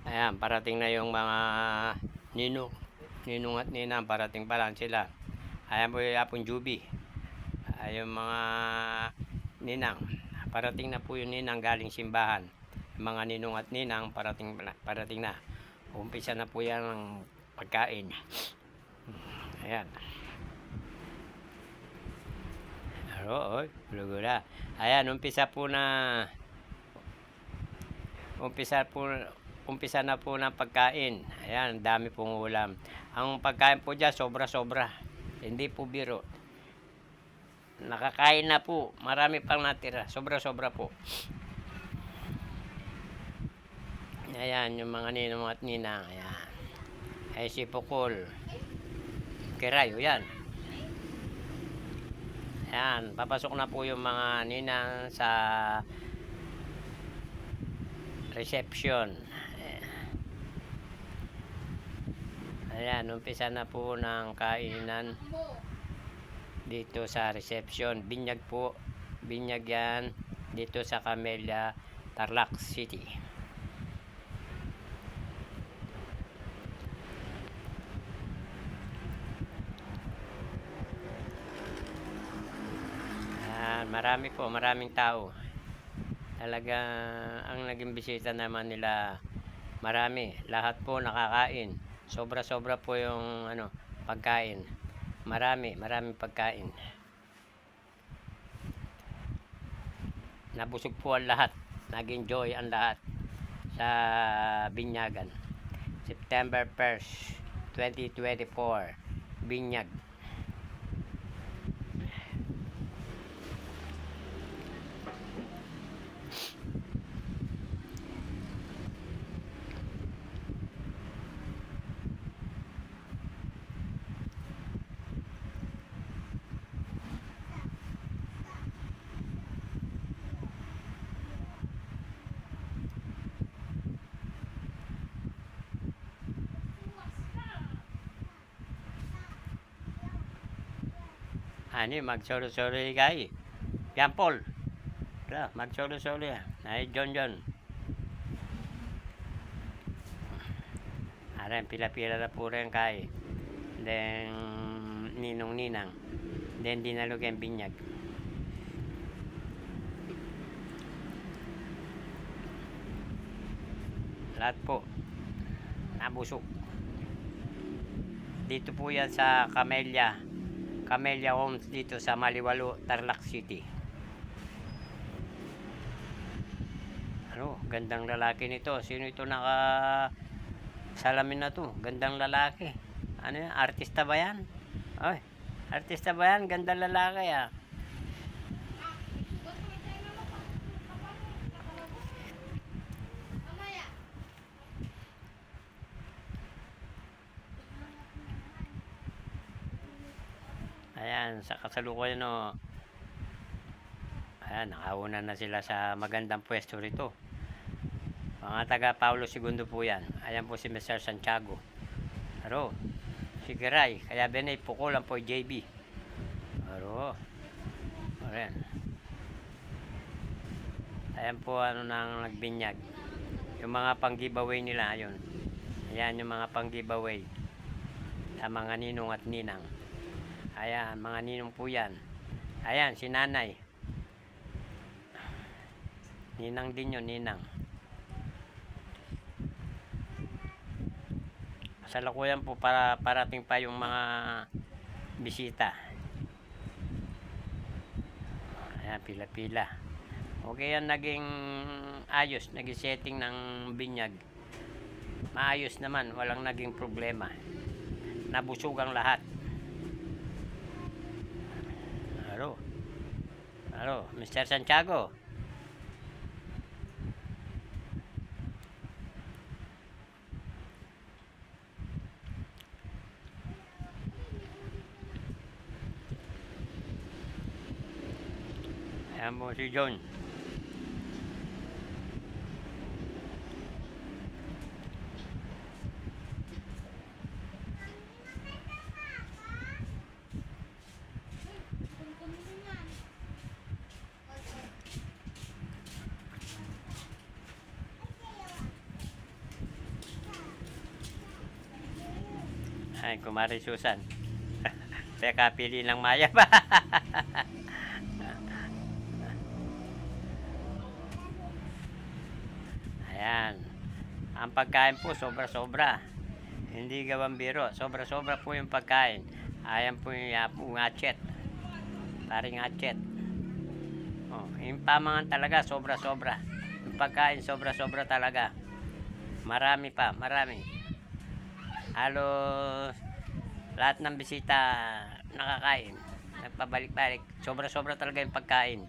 Ayan, parating na yung mga ninong at ninang, parating pa lang sila. Ayan po yung Apong Juby. Ayan yung mga ninang. Parating na po yung ninang galing simbahan. Yung mga ninong at ninang, parating na. Umpisa na po yan ng pagkain. Ayan. Oo, bulugura. Ayan, umpisa na po ng pagkain. Ayan, dami pong ulam. Ang pagkain po dyan, sobra-sobra. Hindi po biro. Nakakain na po. Marami pang natira. Sobra-sobra po. Ayan, yung mga ninong at ninang. Ayan. Ay si Pukol. Kirayo, yan. Ayan, papasok na po yung mga ninang sa reception. Ayan, umpisa na po ng kainan dito sa reception. Binyag po. Binyag yan dito sa Camellia, Tarlac City. Ayan, maraming tao. Talaga ang naging bisita naman nila marami. Lahat po nakakain. Sobra-sobra po yung pagkain. Maraming pagkain. Nabusog po ang lahat. Nag-enjoy ang lahat sa Binyagan. September 1st, 2024. Binyag. Magsolo-solo kay. Yan Paul. Magsolo-solo yan. Ay John. Ayan, pila-pila na po rin kay. Then, ninong-ninang. Then, dinalog yung binyag. Lahat po. Nabusog. Dito po yan sa Camellia Homes dito sa Maliwalo, Tarlac City. Gandang lalaki nito. Sino ito salamin na to? Gandang lalaki. Yan? Artista ba yan? Ay, artista ba yan? Gandang lalaki ah. Ayan, sa kasalukuyan ayan, nakauna na sila sa magandang pwesto rito. Mga taga Paulo II po yan. Ayan po si Mr. Santiago. Si Giray. Kaya Benay Pukulan po JB. Ayan. Ayan po nang nagbinyag. Yung mga pang-giveaway nila, ayun. Ayan yung mga pang-giveaway sa mga ninong at ninang. Ayan, mga ninong po yan. Ayan, si nanay. Ninang din yun, ninang. Kasalukuyan po parating pa yung mga bisita. Ayan, pila-pila. Okay yan, naging ayos, naging setting ng binyag. Maayos naman, walang naging problema. Nabusog ang lahat. Mr. Santiago. Ayan po si John. Ay, Kumari Susan. Teka, pili ng Maya ba? Ayan. Ang pagkain po, sobra-sobra. Hindi gawang biro. Sobra-sobra po yung pagkain. Ayan po yung atchet. Paring atchet. Oh, yung pamangan talaga, sobra-sobra. Yung pagkain, sobra-sobra talaga. Marami pa, marami. Halos lahat ng bisita nakakain. Nagpabalik-balik. Sobra-sobra talaga yung pagkain.